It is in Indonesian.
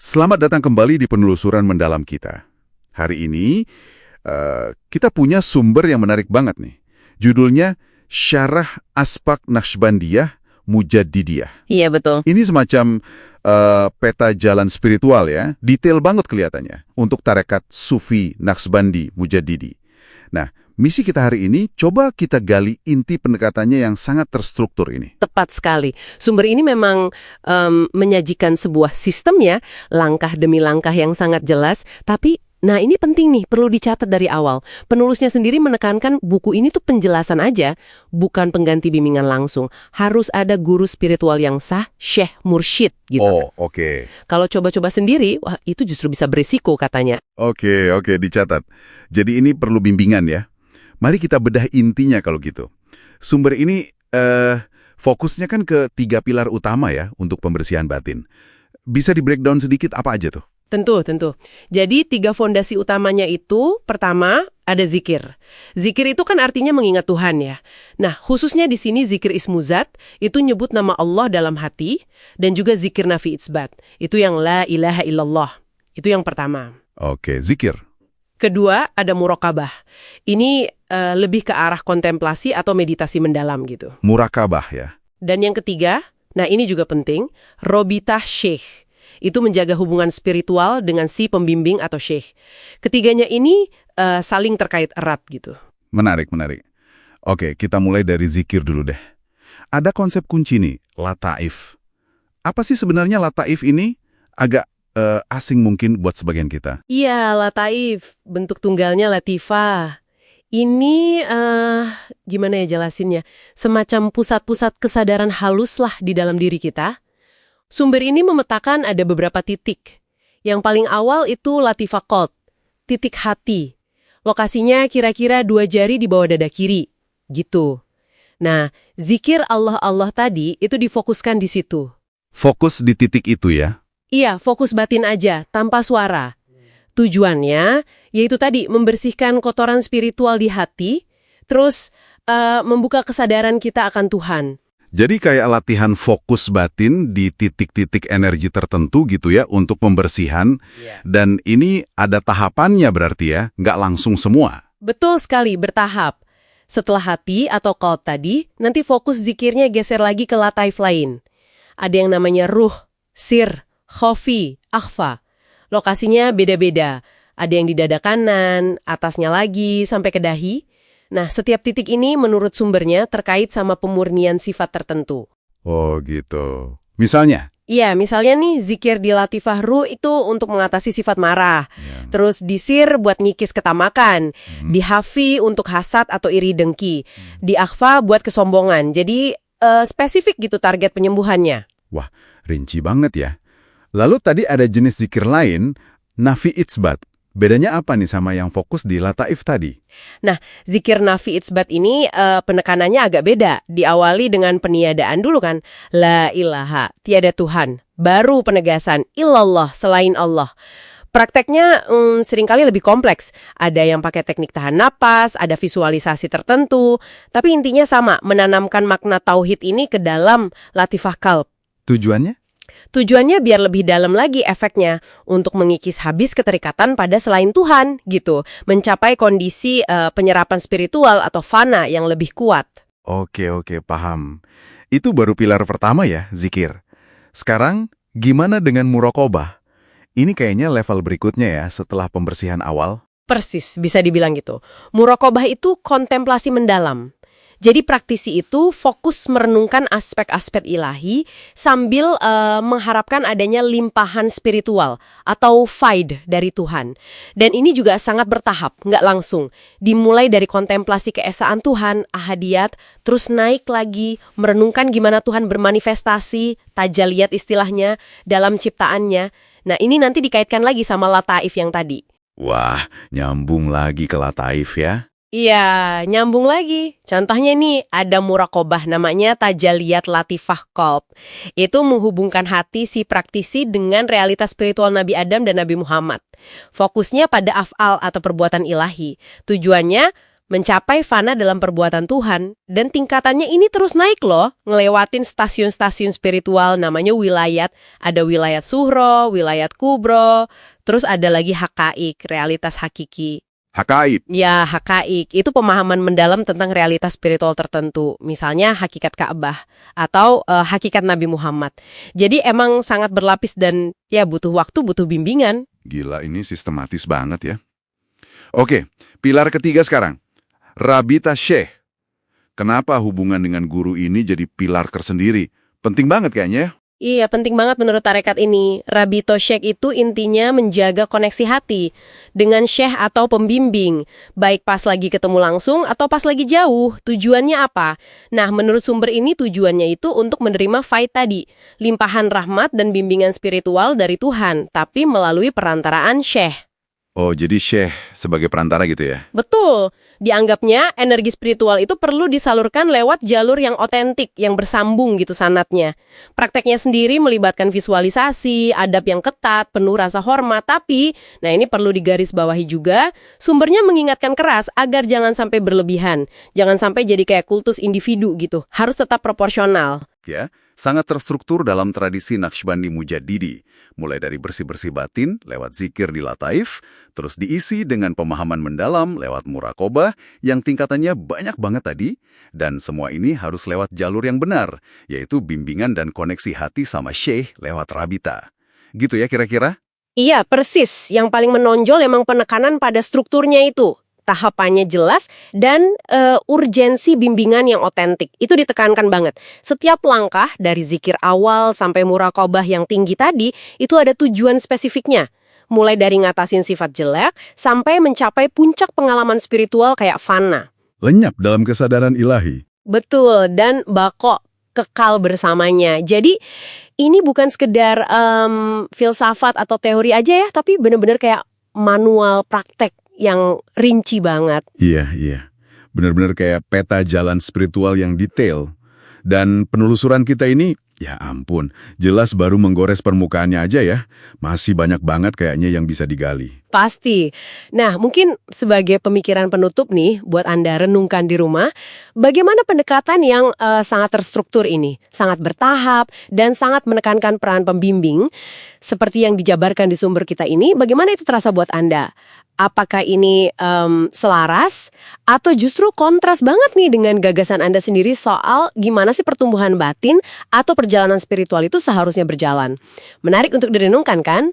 Selamat datang kembali di penelusuran mendalam kita. Hari ini, kita punya sumber yang menarik banget nih. Judulnya Syarah Asbaq Naqsbandiyah Mujaddidiyah. Iya, betul. Ini semacam peta jalan spiritual ya, detail banget kelihatannya, untuk tarekat Sufi Naqsbandi Mujaddidi. Nah, misi kita hari ini, coba kita gali inti pendekatannya yang sangat terstruktur ini. Tepat sekali. Sumber ini memang menyajikan sebuah sistem ya, langkah demi langkah yang sangat jelas, tapi nah ini penting nih, perlu dicatat dari awal. Penulisnya sendiri menekankan buku ini tuh penjelasan aja, bukan pengganti bimbingan langsung. Harus ada guru spiritual yang sah, syekh, mursyid gitu. Oh, oke. Kalau coba-coba sendiri, wah itu justru bisa berisiko katanya. Oke, dicatat. Jadi ini perlu bimbingan ya. Mari kita bedah intinya kalau gitu. Sumber ini fokusnya kan ke 3 pilar utama ya untuk pembersihan batin. Bisa di-breakdown sedikit apa aja tuh? Tentu. Jadi 3 fondasi utamanya itu, pertama ada zikir. Zikir itu kan artinya mengingat Tuhan ya. Nah, khususnya di sini zikir ismuzat, itu nyebut nama Allah dalam hati, dan juga zikir nafi itsbat. Itu yang la ilaha illallah. Itu yang pertama. Oke, zikir. Kedua, ada muraqabah. Ini lebih ke arah kontemplasi atau meditasi mendalam gitu. Murakabah ya. Dan yang ketiga, nah ini juga penting, robitah syekh. Itu menjaga hubungan spiritual dengan si pembimbing atau syekh. Ketiganya ini saling terkait erat gitu. Menarik. Oke, kita mulai dari zikir dulu deh. Ada konsep kunci nih, lataif. Apa sih sebenarnya lataif ini? Agak asing mungkin buat sebagian kita. Iya, lataif. Bentuk tunggalnya latifah. Ini, gimana ya jelasinnya? Semacam pusat-pusat kesadaran halus lah di dalam diri kita. Sumber ini memetakan ada beberapa titik. Yang paling awal itu latifah qalb, titik hati. Lokasinya kira-kira 2 jari di bawah dada kiri. Gitu. Nah, zikir Allah tadi itu difokuskan di situ. Fokus di titik itu ya? Iya, fokus batin aja, tanpa suara. Tujuannya, yaitu tadi, membersihkan kotoran spiritual di hati, terus membuka kesadaran kita akan Tuhan. Jadi kayak latihan fokus batin di titik-titik energi tertentu gitu ya, untuk pembersihan. Dan ini ada tahapannya berarti ya, nggak langsung semua. Betul sekali, bertahap. Setelah hati atau qalb tadi, nanti fokus zikirnya geser lagi ke lataif lain. Ada yang namanya ruh, sir, khofi, akhfa. Lokasinya beda-beda. Ada yang di dada kanan, atasnya lagi, sampai ke dahi. Nah, setiap titik ini menurut sumbernya terkait sama pemurnian sifat tertentu. Oh gitu. Misalnya? Iya, misalnya nih zikir di latifah ruh itu untuk mengatasi sifat marah. Terus di sir buat ngikis ketamakan. Di hafi untuk hasad atau iri dengki. Di akhfa buat kesombongan. Jadi spesifik gitu target penyembuhannya. Wah, rinci banget ya. Lalu tadi ada jenis zikir lain, nafi itsbat. Bedanya apa nih sama yang fokus di lataif tadi? Nah, zikir nafi itsbat ini penekanannya agak beda. Diawali dengan peniadaan dulu kan. La ilaha, tiada Tuhan. Baru penegasan, illallah, selain Allah. Prakteknya seringkali lebih kompleks. Ada yang pakai teknik tahan napas, ada visualisasi tertentu. Tapi intinya sama, menanamkan makna tauhid ini ke dalam latifah qalb. Tujuannya? Tujuannya biar lebih dalam lagi efeknya untuk mengikis habis keterikatan pada selain Tuhan gitu, mencapai kondisi penyerapan spiritual atau fana yang lebih kuat. Oke, paham. Itu baru pilar pertama ya, zikir. Sekarang gimana dengan muraqabah? Ini kayaknya level berikutnya ya setelah pembersihan awal. Persis, bisa dibilang gitu. Muraqabah itu kontemplasi mendalam. Jadi praktisi itu fokus merenungkan aspek-aspek ilahi sambil mengharapkan adanya limpahan spiritual atau faid dari Tuhan. Dan ini juga sangat bertahap, nggak langsung. Dimulai dari kontemplasi keesaan Tuhan, ahadiyat, terus naik lagi, merenungkan gimana Tuhan bermanifestasi, tajaliyat istilahnya, dalam ciptaannya. Nah ini nanti dikaitkan lagi sama lataif yang tadi. Wah, nyambung lagi ke lataif ya. Iya, nyambung lagi. Contohnya nih, ada muraqabah namanya tajaliyat latifah qalb. Itu menghubungkan hati si praktisi dengan realitas spiritual Nabi Adam dan Nabi Muhammad. Fokusnya pada af'al atau perbuatan ilahi. Tujuannya mencapai fana dalam perbuatan Tuhan. Dan tingkatannya ini terus naik loh, ngelewatin stasiun-stasiun spiritual namanya wilayat. Ada wilayat suhro, wilayat kubro, terus ada lagi hakaik, realitas hakiki. Hakaib. Ya, hakaik itu pemahaman mendalam tentang realitas spiritual tertentu. Misalnya hakikat Ka'bah atau hakikat Nabi Muhammad. Jadi emang sangat berlapis dan ya butuh waktu, butuh bimbingan. Gila, ini sistematis banget ya. Oke, pilar ketiga sekarang. Rabita Syekh. Kenapa hubungan dengan guru ini jadi pilar tersendiri? Penting banget kayaknya ya. Iya, penting banget menurut tarekat ini. Rabito Syekh itu intinya menjaga koneksi hati dengan syekh atau pembimbing, baik pas lagi ketemu langsung atau pas lagi jauh. Tujuannya apa? Nah, menurut sumber ini tujuannya itu untuk menerima faid tadi, limpahan rahmat dan bimbingan spiritual dari Tuhan, tapi melalui perantaraan syekh. Oh, jadi Syekh sebagai perantara gitu ya? Betul. Dianggapnya energi spiritual itu perlu disalurkan lewat jalur yang otentik, yang bersambung gitu sanatnya. Prakteknya sendiri melibatkan visualisasi, adab yang ketat, penuh rasa hormat, tapi, nah ini perlu digarisbawahi juga, sumbernya mengingatkan keras agar jangan sampai berlebihan. Jangan sampai jadi kayak kultus individu gitu. Harus tetap proporsional. Ya, sangat terstruktur dalam tradisi Naqsybandi Mujaddidi, mulai dari bersih-bersih batin lewat zikir di lataif, terus diisi dengan pemahaman mendalam lewat muraqabah yang tingkatannya banyak banget tadi, dan semua ini harus lewat jalur yang benar, yaitu bimbingan dan koneksi hati sama syekh lewat rabita. Gitu ya kira-kira? Iya, persis. Yang paling menonjol emang penekanan pada strukturnya itu. Tahapannya jelas, dan urgensi bimbingan yang otentik. Itu ditekankan banget. Setiap langkah, dari zikir awal sampai muraqabah yang tinggi tadi, itu ada tujuan spesifiknya. Mulai dari ngatasin sifat jelek, sampai mencapai puncak pengalaman spiritual kayak fana. Lenyap dalam kesadaran ilahi. Betul, dan bako, kekal bersamanya. Jadi, ini bukan sekedar filsafat atau teori aja ya, tapi benar-benar kayak manual praktek yang rinci banget. Iya. Benar-benar kayak peta jalan spiritual yang detail. Dan penelusuran kita ini, ya ampun, jelas baru menggores permukaannya aja ya. Masih banyak banget kayaknya yang bisa digali. Pasti. Nah, mungkin sebagai pemikiran penutup nih, buat Anda renungkan di rumah, bagaimana pendekatan yang sangat terstruktur ini, sangat bertahap, dan sangat menekankan peran pembimbing, seperti yang dijabarkan di sumber kita ini, bagaimana itu terasa buat Anda? Apakah ini selaras atau justru kontras banget nih dengan gagasan Anda sendiri soal gimana sih pertumbuhan batin atau perjalanan spiritual itu seharusnya berjalan? Menarik untuk direnungkan kan?